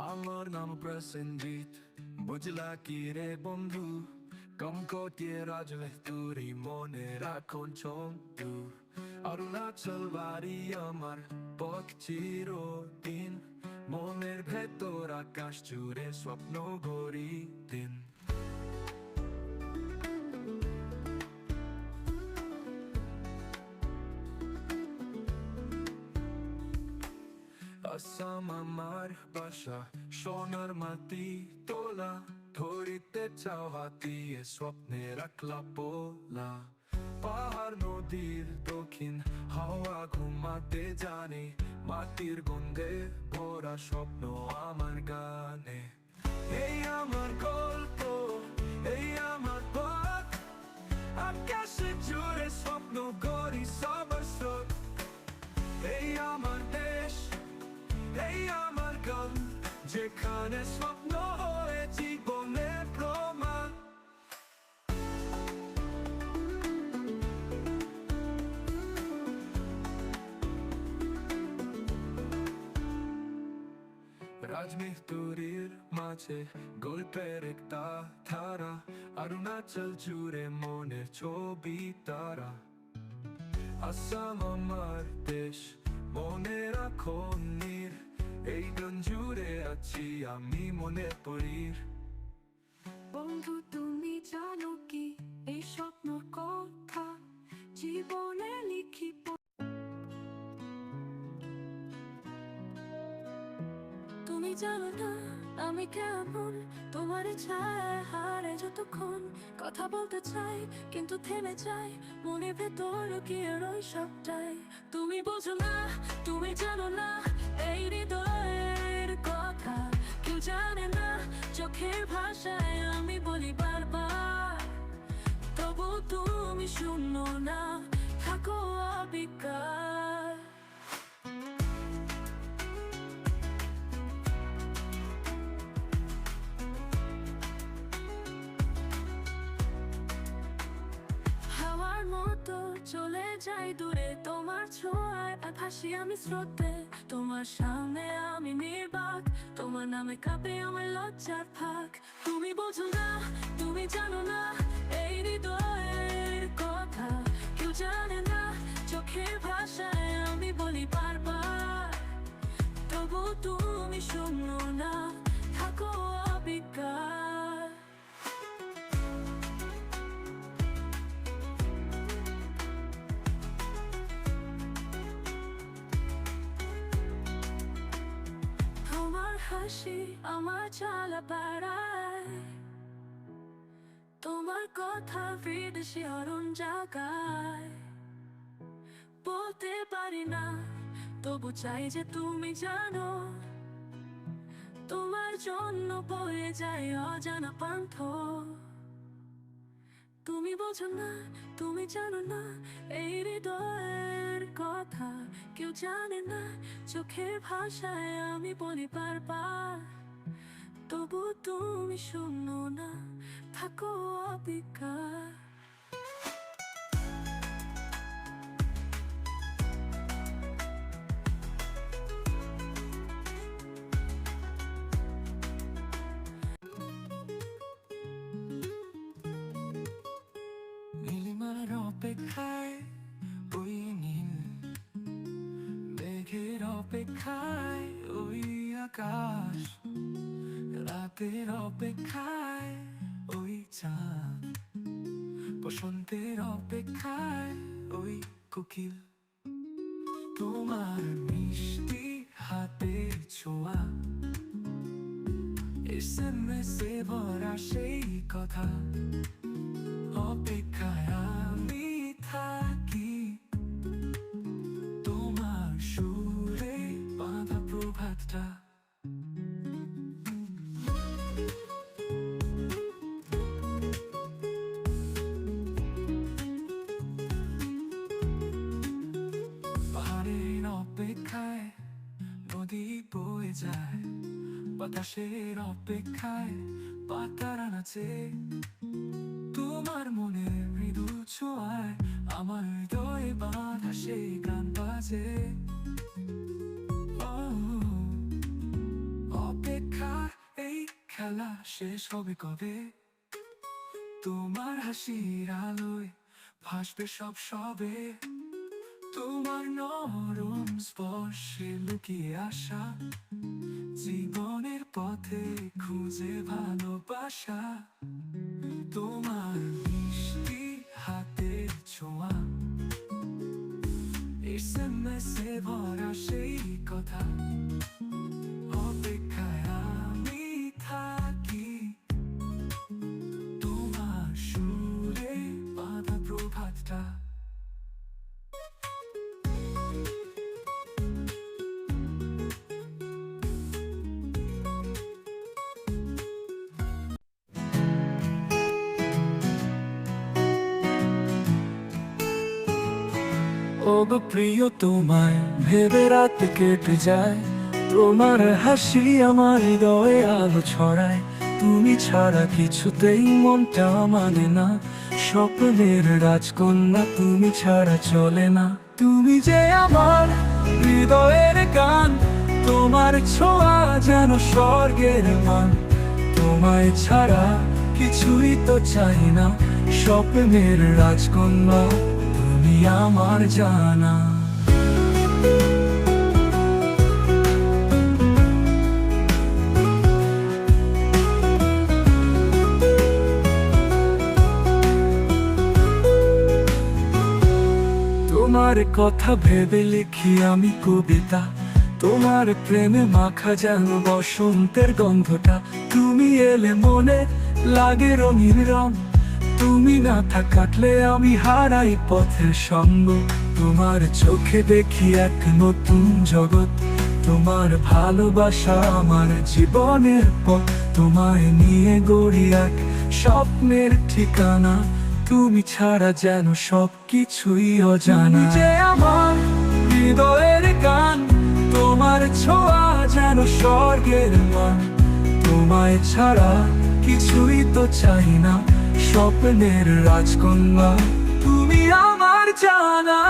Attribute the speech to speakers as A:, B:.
A: আমার নাম প্রসেনজিৎ, বুঝলা কি রে বন্ধু? কঙ্কটিয়ে রাজলে তুরি মনে রাখন ছন্দু। অরুণাচল বাড়ি আমার, পথ চিরদিন। মনের ভেতর আকাশ জুড়ে স্বপ্ন গড়ি দিন। আসাম আমার বাসা, সোনার মাটি তোলা। ধরিতে চাও হাতিয়ে স্বপ্নে রাখলা পোলা। পাহাড় নদীর দক্ষিণ হাওয়া ঘুমাতে জানে। মাটির গন্ধে ভরা স্বপ্ন আমার গানে। এই আমার গল্প, এই আমার পথ। আকাশে জুড়ে স্বপ্ন গড়ি সবার স্রোত। এই আমার দেশ, এই আমার গান, যেখানে স্বপ্ন হয়ে জীবনের প্রমাণ। রাজমিস্তুরির মাঝে গল্পের একটা ধারা। অরুণাচল জুড়ে মনের ছবি তারা। আসাম আমার দেশ, মনে রাখো নীর। এই গান জুড়ে আছি আমি মনে পড়ির।
B: বন্ধু তুমি জানো কি এই স্বপ্ন কথা জীবনে লিখি। তুমি জানো না আমি কেমন, তোমার ছায়া হারে যতক্ষণ। কথা বলতে চাই কিন্তু থেমে যাই, মনে ভেতর লুকিয়ে রই সবটাই। তুমি বোঝো না, তুমি জানো না এই হৃদয়ের কথা কেউ জানে না। চোখের ভাষায় আমি বলি বারবার, তবু তুমি শুনো না, থাকো অবিকার। হাওয়ার মতো চলে যাই দূরে তোমার ছোঁয়ায়, আর ভাসি আমি স্রোতে। তোমার সামনে আমি নির্বাক, তোমার নামে কাঁপে আমার লজ্জার ফাঁক। তুমি বোঝো না, তুমি জানো না এই হৃদয়ের কথা কেউ জানে না। চোখের ভাষায় আমি বলি বারবার, তবু তুমি শুনো না, থাকো অবিকার। হাসি আমার চালা পাড়ায়, তোমার কথা বিদেশি অরুণ জাগায়। বলতে পারি না তবু চাই যে তুমি জানো, তোমার জন্য বয়ে যায় অজানা পান্থ। তুমি বোঝো না, তুমি জানো না এই হৃদয়ের কথা কেউ জানে না। চোখের ভাষায় আমি বলি বারবার, তবু তুমি শুনো না, থাকো অবিকার।
A: নীলিমার অপেক্ষায় ওই নীল মেঘের অপেক্ষায় ওই আকাশ। রাতের অপেক্ষায় ওই চাঁদ, বসন্তের অপেক্ষায় ওই কোকিল। তোমার মিষ্টি হাতের ছোঁয়া, এসএমএসে ভরা সেই কথা। অপেক্ষায় আমি থাকি, তোমার সুরে বাঁধা প্রভাতটা। পাহাড়ের অপেক্ষায় নদী বয়ে যায়, বাতাসের অপেক্ষায় পাতারা নাচে। তোমার মনে মৃদু ছোঁয়ায় আমার হৃদয়ে বাঁধা সেই গান বাজে। অপেক্ষা খেলা শেষ হবে কবে? তোমার হাসির আলোয় ভাসবে সব সবে, তোমার নরম স্পর্শে লুকিয়ে আসা, জীবনের পথে খুঁজে ভালোবাসা, তোমার মিষ্টি হাতের ছোঁয়া, এসএমএসে ভরা সেই কথা, অপেক্ষায় আমি থাকি, তোমার সুরে বাঁধা প্রভাতটা। ওগো প্রিয়, তোমায় ভেবে রাত কেটে যায়, তোমার হাসি আমার হৃদয়ে আলো ছড়ায়, তুমি ছাড়া কিছুতেই মনটা মানে না, স্বপ্নের রাজকন্যা তুমি ছাড়া চলে না, তুমি যে আমার হৃদয়ের গান, তোমার ছোঁয়া যেন স্বর্গের মান, তোমায় ছাড়া কিছুই তো চাই না, স্বপ্নের রাজকন্যা তুমি আমার জানা। তোমার কথা ভেবে লিখি আমি কবিতা, তোমার প্রেমে মাখা যেন বসন্তের গন্ধটা, তুমি এলে মনে লাগে রঙিন রং, তুমি না থাকলে আমি হারাই পথের সঙ্গ, তোমার চোখে দেখি এক নতুন জগৎ, তোমার ভালোবাসা আমার জীবনের পথ, তোমায় নিয়ে গড়ি এক স্বপ্নের ঠিকানা, তুমি ছাড়া যেন সব কিছুই অজানা, যে আমার হৃদয়ের গান, তোমার ছোঁয়া যেন স্বর্গের মান, তোমায় ছাড়া কিছুই তো চাই না, স্বপ্নের রাজকন্যা তুমি আমার জানা।